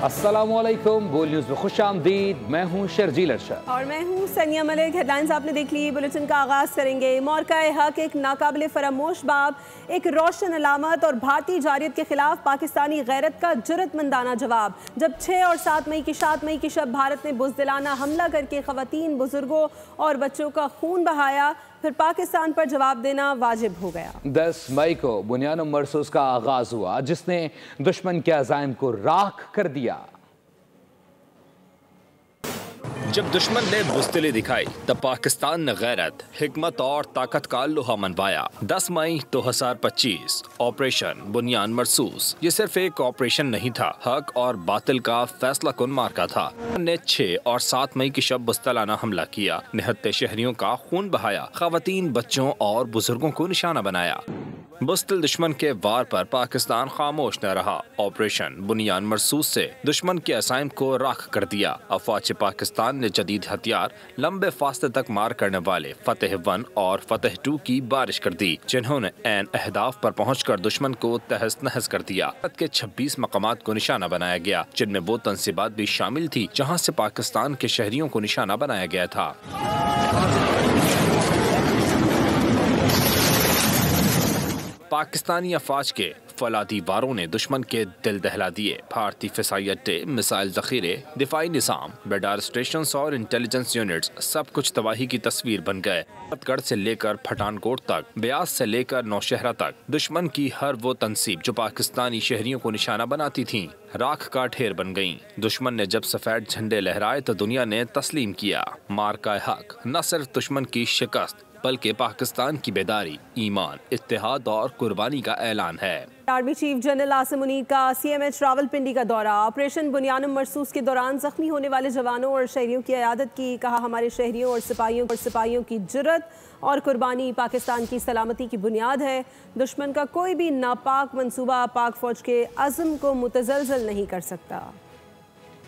अस्सलामुअलैकुम, बोल न्यूज़ में खुश आमदीद। मैं हूँ शर्जील अरशद और मैं हूँ सनिया मलिक। हेडलाइंस आपने देख ली। बुलेटिन का आगाज़ करेंगे। मौरका-ए हक एक नाकाबिले फरामोश बाब, एक रोशन अलामत और भारतीय जारियत के खिलाफ पाकिस्तानी गैरत का जुर्रतमंदाना जवाब। जब 6 और 7 मई की शब भारत ने बुज़दिलाना हमला करके ख़वातीन, बुजुर्गों और बच्चों का खून बहाया, फिर पाकिस्तान पर जवाब देना वाजिब हो गया। 10 मई को बुनियान मरसूस का आगाज हुआ, जिसने दुश्मन के अज़ाइम को राख कर दिया। जब दुश्मन ने बुज़दिली दिखाई तब पाकिस्तान ने गैरत, हिकमत और ताकत का लोहा मनवाया। 10 मई 2025 ऑपरेशन बुनियान मरसूस ये सिर्फ एक ऑपरेशन नहीं था, हक और बातिल का फैसला कुन मार्का था। ने 6 और 7 मई की शब बुज़दिलाना हमला किया, निहत्ते शहरियों का खून बहाया, ख़वातीन, बच्चों और बुजुर्गों को निशाना बनाया। बुज़दिल दुश्मन के वार पर पाकिस्तान खामोश न रहा। ऑपरेशन बुनियान मरसूस से दुश्मन के असाइम को राख कर दिया। अफवाज पाकिस्तान ने जदीद हथियार, लंबे फासले तक मार करने वाले फतेह 1 और फतेह 2 की बारिश कर दी, जिन्होंने ऐन अहदाफ पर पहुंचकर दुश्मन को तहस नहस कर दिया। भारत के 26 मकामात को निशाना बनाया गया, जिनमें वो तंसीबात भी शामिल थी जहाँ से पाकिस्तान के शहरियों को निशाना बनाया गया था। पाकिस्तानी अफवाज के फौलादी वारों ने दुश्मन के दिल दहला दिए। भारतीय फिसाई अड्डे, मिसाइल जखीरे, दिफाई निज़ाम, रडार स्टेशन और इंटेलिजेंस यूनिट्स सब कुछ तबाही की तस्वीर बन गए। गढ़ से लेकर पठानकोट तक, ब्यास से लेकर नौशहरा तक, दुश्मन की हर वो तंसीब जो पाकिस्तानी शहरियों को निशाना बनाती थी, राख का ढेर बन गईं। दुश्मन ने जब सफेद झंडे लहराए तो दुनिया ने तस्लीम किया। मार्का हक न सिर्फ दुश्मन की शिकस्त बल्कि पाकिस्तान की बेदारी, ईमान, इत्तेहाद और कुर्बानी का ऐलान है। Army chief general Asim Munir का CMH रावलपिंडी का दौरा। ऑपरेशन बुनियान मरसूस के दौरान जख्मी होने वाले जवानों और शहरियों की इयादत की। कहा, हमारे शहरियों और सिपाहियों की जुर्रत और कुर्बानी पाकिस्तान की सलामती की बुनियाद है। दुश्मन का कोई भी नापाक मंसूबा पाक फौज के अज़्म को मुतज़लज़ल नहीं कर सकता।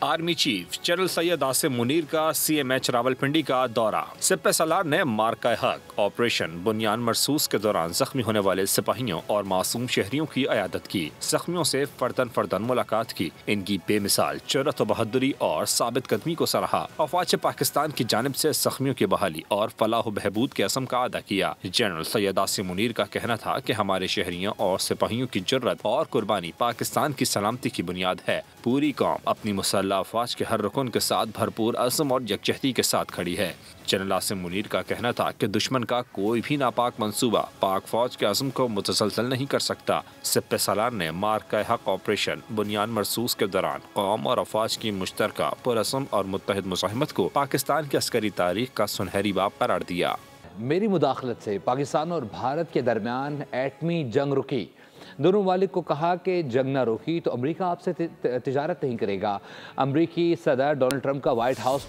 Army chief general Syed Asim Munir का CMH रावलपिंडी का दौरा। सिपह सालार ने मार्का हक ऑपरेशन बुनियान मरसूस के दौरान जख्मी होने वाले सिपाहियों और मासूम शहरियों की इयादत की। जख्मियों से फर्दन मुलाकात की। इनकी बेमिसाल जुर्रत व बहादुरी और साबित कदमी को सराहा। अफवाज पाकिस्तान की जानिब से जख्मियों की बहाली और फलाह बहबूद के असम का अदा किया। जनरल सैयद आसिम मुनीर का कहना था कि हमारे शहरियों और सिपाहियों की जुर्रत और कुर्बानी पाकिस्तान की सलामती की बुनियाद है। पूरी कौम अपनी मुसल्लह अफवाज के हर रुकन के साथ भरपूर अज़्म और यकजहती के साथ खड़ी है। जनरल आसिम मुनीर का कहना था कि दुश्मन का कोई भी नापाक मंसूबा पाक फौज के अज़्म को मुतसलसल नहीं कर सकता। सिपह सालार ने मार्का हक ऑपरेशन बुनियान मरसूस के दौरान कौम और अफवाज की मुश्तरका पुरअज़्म और मुत्तहिद मुज़ाहिमत को पाकिस्तान की अस्करी तारीख का सुनहरी बाब करार दिया। मेरी मुदाखलत से पाकिस्तान और भारत के दरमियान एटमी जंग रुकी। दोनों ममालिक को कहा कि जंग न रुकी तो अमेरिका आपसे तिजारत नहीं करेगा। अमेरिकी सदर डोनाल्ड ट्रंप का व्हाइट हाउस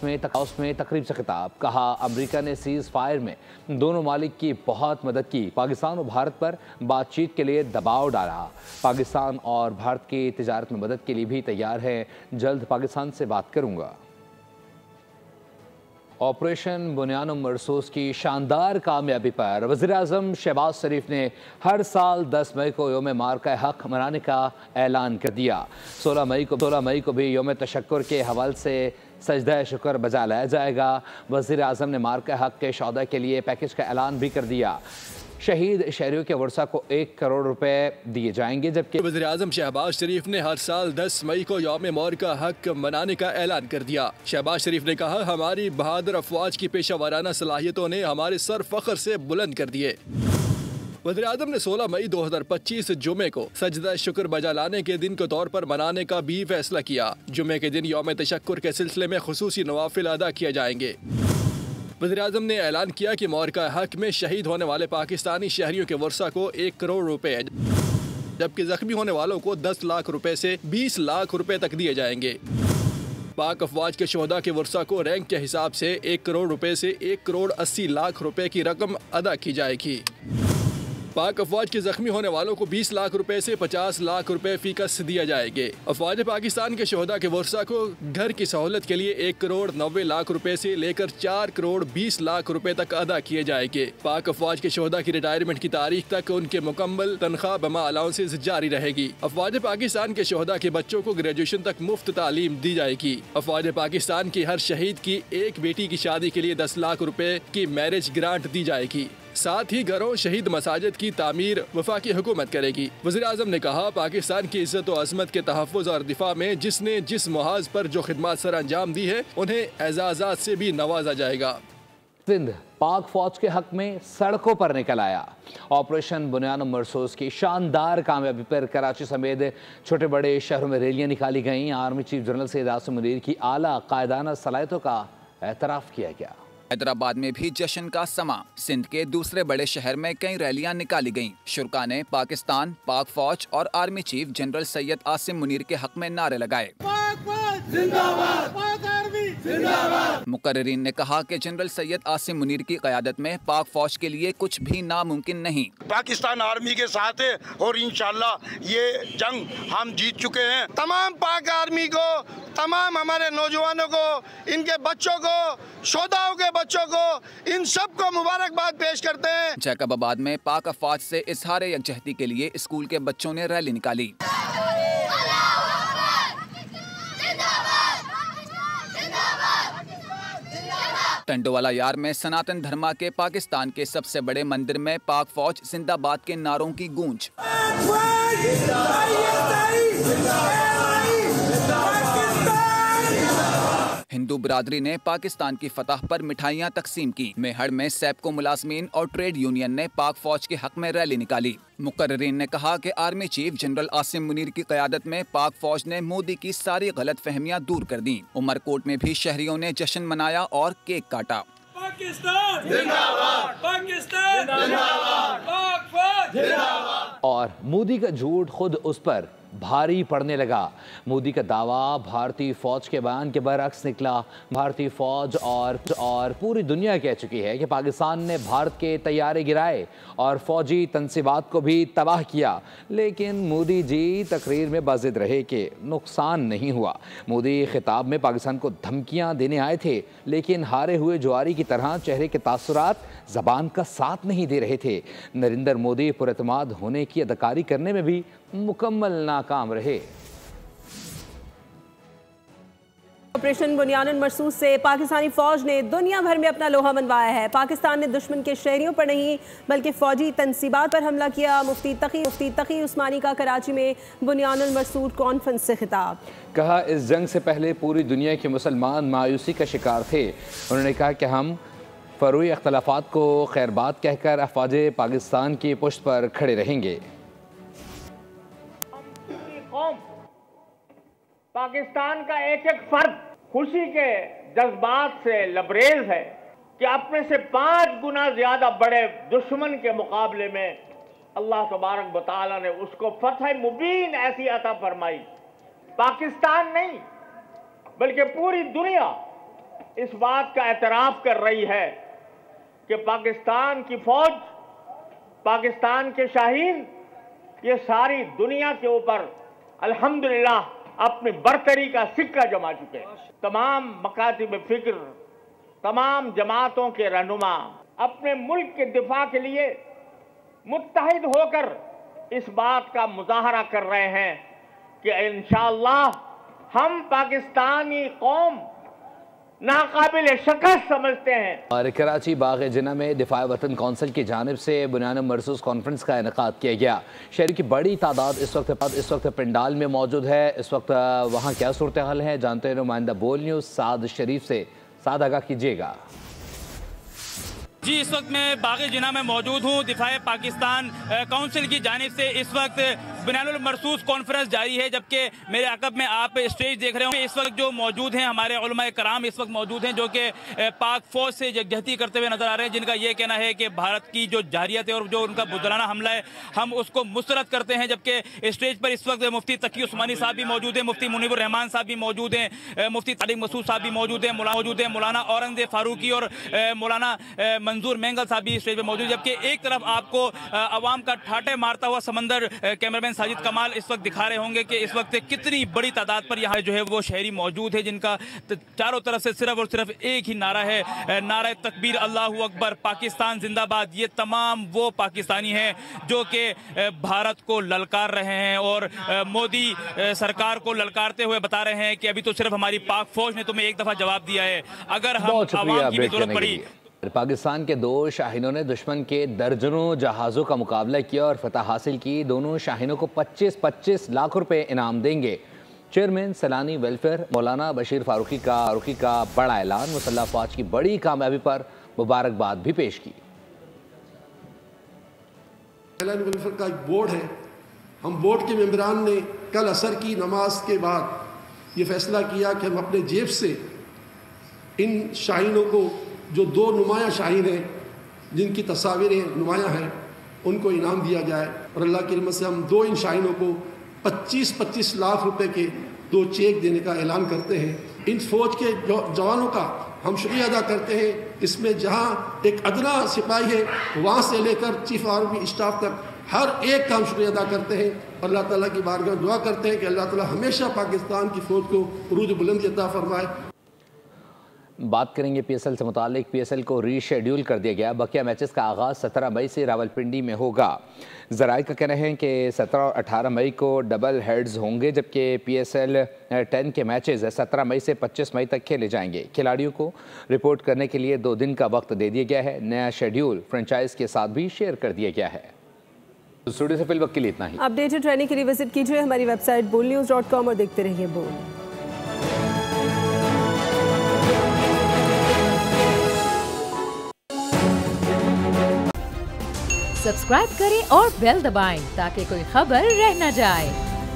में तकरीब से खिताब। कहा, अमेरिका ने सीज़ फायर में दोनों ममालिक की बहुत मदद की। पाकिस्तान और भारत पर बातचीत के लिए दबाव डाला। पाकिस्तान और भारत की तिजारत में मदद के लिए भी तैयार है। जल्द पाकिस्तान से बात करूँगा। ऑपरेशन बुनियान मरसूस की शानदार कामयाबी पर वज़ीर-ए-आज़म शहबाज शरीफ ने हर साल 10 मई को योम मार्का हक मनाने का ऐलान कर दिया। 16 मई को भी योम तशक्कुर के हवाले से सजदा शुक्र बजा लाया जाएगा। वज़ीर-ए-आज़म ने मार्का हक के सौदा के लिए पैकेज का ऐलान भी कर दिया। शहीद शहरियों के वर्षा को 1 करोड़ रुपए दिए जाएंगे, जबकि वज़ीर-ए-आज़म शहबाज शरीफ ने हर साल 10 मई को यौम मार्का हक मनाने का ऐलान कर दिया। शहबाज शरीफ ने कहा, हमारी बहादुर अफवाज की पेशा वाराना सलाहियतों ने हमारे सर फख्र से बुलंद कर दिए। वज़ीर-ए-आज़म ने 16 मई 2025 जुमे को सजदा शुक्र बजा लाने के दिन के तौर पर मनाने का भी फैसला किया। जुमे के दिन यौम तशक्कुर के सिलसिले में खुसूसी नवाफिल अदा किए जाएंगे। वज़ीर-ए-आज़म ने ऐलान किया कि मार्का हक में शहीद होने वाले पाकिस्तानी शहरियों के वर्षा को 1 करोड़ रुपए, जबकि जख्मी होने वालों को 10 लाख रुपए से 20 लाख रुपए तक दिए जाएंगे। पाक अफवाज के शोहदा के वर्षा को रैंक के हिसाब से 1 करोड़ रुपए से 1 करोड़ 80 लाख रुपए की रकम अदा की जाएगी। पाक अफवाज के जख्मी होने वालों को 20 लाख रुपए से 50 लाख रुपए फीकस दिया जाएंगे। अफवाज पाकिस्तान के शोहदा के वर्सा को घर की सहूलत के लिए 1 करोड़ 90 लाख रुपए से लेकर 4 करोड़ 20 लाख रुपए तक अदा किए जाएंगे। पाक अफवाज के शोहदा की रिटायरमेंट की तारीख तक उनके मुकम्मल तनख्वाह बमा अलाउंसेस जारी रहेगी। अफवाज पाकिस्तान के शोहदा के बच्चों को ग्रेजुएशन तक मुफ्त तालीम दी जाएगी। अफवाज पाकिस्तान की हर शहीद की एक बेटी की शादी के लिए 10 लाख रुपए की मैरिज ग्रांट दी जाएगी। साथ ही घरों शहीद मसाजिद की तामीर वफाकी हुकूमत करेगी। वज़ीर आज़म ने कहा, पाकिस्तान की इज्जत और अज़मत के तहफ़्फ़ुज़ और दिफा में जिसने जिस मुहाज पर जो खिदमत सर अंजाम दी है उन्हें एजाज़ात से भी नवाजा जाएगा। सिंध पाक फौज के हक में सड़कों पर निकल आया। ऑपरेशन बुनियान मरसूस की शानदार कामयाबी पर कराची समेत छोटे बड़े शहरों में रैलियां निकाली गईं। Army chief general Syed Asim Munir की आला कायदाना सलाहियतों का एतराफ़ किया गया। हैदराबाद में भी जश्न का समा। सिंध के दूसरे बड़े शहर में कई रैलियां निकाली गईं। शुरका ने पाकिस्तान, पाक फौज और army chief general Syed Asim Munir के हक में नारे लगाए। मुकर्रिरीन ने कहा कि जनरल सैयद आसिम मुनीर की क़यादत में पाक फौज के लिए कुछ भी नामुमकिन नहीं। पाकिस्तान आर्मी के साथ है और इंशाल्लाह ये जंग हम जीत चुके हैं। तमाम पाक आर्मी को, तमाम हमारे नौजवानों को, इनके बच्चों को, शोधाओं के बच्चों को, इन सब को मुबारकबाद पेश करते हैं। जैकबाबाद में पाक अफवाज से इजहार यकजहती के लिए स्कूल के बच्चों ने रैली निकाली। टंडोवाला यार में सनातन धर्मा के पाकिस्तान के सबसे बड़े मंदिर में पाक फौज जिंदाबाद के नारों की गूंज। हिंदू बिरादरी ने पाकिस्तान की फतह पर मिठाइयां तकसीम की। मेहड़ में सैपको मुलाजमीन और ट्रेड यूनियन ने पाक फौज के हक में रैली निकाली। मुकर्रिरीन ने कहा कि army chief general Asim Munir की क़यादत में पाक फौज ने मोदी की सारी गलत फहमियां दूर कर दी। उमरकोट में भी शहरियों ने जश्न मनाया और केक काटा। पाकिस्तान जिंदाबाद, पाकिस्तान जिंदाबाद, पाक फौज जिंदाबाद। और मोदी का झूठ खुद उस पर भारी पड़ने लगा। मोदी का दावा भारतीय फौज के बयान के बरअक्स निकला। भारतीय फौज और पूरी दुनिया कह चुकी है कि पाकिस्तान ने भारत के तैयारे गिराए और फौजी तनसीबात को भी तबाह किया। लेकिन मोदी जी तकरीर में बाज़िद रहे कि नुकसान नहीं हुआ। मोदी खिताब में पाकिस्तान को धमकियां देने आए थे, लेकिन हारे हुए जुआरी की तरह चेहरे के तासुरात ज़बान का साथ नहीं दे रहे थे। नरेंद्र मोदी पुरएतमाद होने की अदाकारी करने में भी मुकम्मल नाकाम रहे। ऑपरेशन बुनियान मरसूस से पाकिस्तानी फौज ने दुनिया भर में अपना लोहा मनवाया है। पाकिस्तान ने दुश्मन के शहरियों पर नहीं बल्कि फौजी तनसीबात पर हमला किया। मुफ्ती तकी उस्मानी का कराची में बुनियान मरसूस कॉन्फ्रेंस से खिताब। कहा, इस जंग से पहले पूरी दुनिया के मुसलमान मायूसी का शिकार थे। उन्होंने कहा कि हम फरोई अख्तलाफात को खैरबात कहकर अफवाज पाकिस्तान की पुष्ट पर खड़े रहेंगे। पाकिस्तान का एक एक फर्द खुशी के जज्बात से लबरेज है कि अपने से 5 गुना ज्यादा बड़े दुश्मन के मुकाबले में अल्लाह तबारक व तआला ने उसको फतह मुबीन ऐसी अता फरमाई। पाकिस्तान नहीं बल्कि पूरी दुनिया इस बात का एतराफ़ कर रही है कि पाकिस्तान की फौज, पाकिस्तान के शाहीन ये सारी दुनिया के ऊपर अल्हम्दुलिल्लाह अपनी बरतरी का सिक्का जमा चुके हैं। तमाम मकातिब फिक्र, तमाम जमातों के रहनुमा अपने मुल्क के दिफा के लिए मुत्तहिद होकर इस बात का मुजाहरा कर रहे हैं कि इंशाअल्लाह हम पाकिस्तानी कौम नाकाबिल शिकस्त समझते हैं। और कराची बाग़ जिना में दिफा वतन कौंसिल की जानिब से बुनियान मरसूस कॉन्फ्रेंस का इनेकाद किया गया। शहर की बड़ी तादाद इस वक्त पंडाल में मौजूद है। इस वक्त वहाँ क्या सूरत हाल है, जानते हैं नुमाइंदा बोल न्यूज़ साद शरीफ से। साद आगाह कीजिएगा। जी, इस वक्त मैं बाग़ जिना में मौजूद हूँ। दिफा पाकिस्तान काउंसिल की जानिब से इस वक्त बुनियानुल मरसूस कॉन्फ्रेंस जारी है, जबकि मेरे अकब में आप स्टेज देख रहे होंगे। इस वक्त जो मौजूद हैं हमारे उलमाए कराम इस वक्त मौजूद हैं, जो कि पाक फौज से यकजहती करते हुए नजर आ रहे हैं, जिनका ये कहना है कि भारत की जो जारियत है और जो उनका बुज़दिलाना हमला है हम उसको मुस्तरद करते हैं। जबकि स्टेज पर इस वक्त मुफ्ती तकी उस्मानी साहब भी मौजूद हैं, मुफ्ती मुनीबुर रहमान साहब भी मौजूद हैं, मुफ्ती तारिक मसूद साहब भी मौजूद हैं, मौलाना औरंगजेब फारूकी और मौलाना मंजूर मेंगल साहब भी स्टेज पर मौजूद। जबकि एक तरफ आपको अवाम का ठाटे मारता हुआ समंदर कैमरामैन साजिद कमाल इस वक्त दिखा रहे होंगे कि इस वक्त कितनी बड़ी तादाद पर यहाँ जो है वो शहरी मौजूद है, जिनका चारों तरफ से सिर्फ और सिर्फ एक ही नारा है, नारा तकबीर अल्लाहू अकबर, पाकिस्तान जिंदाबाद। ये तमाम वो पाकिस्तानी हैं जो कि भारत को ललकार रहे हैं और मोदी सरकार को ललकारते हुए बता रहे हैं कि अभी तो सिर्फ हमारी पाक फौज ने तुम्हें एक दफा जवाब दिया है, अगर हम आवाम की भी जरूरत पड़ी। पाकिस्तान के 2 शाहीनों ने दुश्मन के दर्जनों जहाज़ों का मुकाबला किया और फतह हासिल की। दोनों शाहीनों को 25-25 लाख रुपए इनाम देंगे। चेयरमैन सैलानी वेलफेयर मौलाना बशीर फारूकी का बड़ा ऐलान, मुसल्लह फौज की बड़ी कामयाबी पर मुबारकबाद भी पेश की। सैलानी वेलफेयर का एक बोर्ड है, हम बोर्ड के मेंबरान ने कल असर की नमाज के बाद ये फैसला किया कि हम अपने जेब से इन शाहीनों को, जो 2 नुमाया शाहीन हैं जिनकी तस्वीरें नुमाया हैं, उनको इनाम दिया जाए। और अल्लाह की रहमत से हम 2 इन शाहीनों को 25-25 लाख रुपए के 2 चेक देने का ऐलान करते हैं। इन फौज के जवानों का हम शुक्रिया अदा करते हैं। इसमें जहां एक अदना सिपाही है वहां से लेकर चीफ आर्मी स्टाफ तक हर एक का हम शुक्रिया अदा करते हैं। अल्लाह ताला की बारगाह दुआ करते हैं कि अल्लाह ताला हमेशा पाकिस्तान की फौज को उरूज बुलंदी अता फरमाए। बात करेंगे PSL से मुतालिक। PSL को रीशेड्यूल कर दिया गया। बकिया मैचेस का आगाज़ 17 मई से रावलपिंडी में होगा। ज़राए का कहना है कि 17 और 18 मई को डबल हेड्स होंगे, जबकि PSL 10 के मैचेस 17 मई से 25 मई तक खेले जाएंगे। खिलाड़ियों को रिपोर्ट करने के लिए 2 दिन का वक्त दे दिया गया है। नया शेड्यूल फ्रेंचाइज के साथ भी शेयर कर दिया गया है। स्टूडियो से फिल वक्त के लिए इतना ही। अपडेटेड रहने के लिए विजिट कीजिए हमारी वेबसाइट boldnews.com और देखते रहिए बोल्ड। सब्सक्राइब करें और बेल दबाएं ताकि कोई खबर रह न जाए।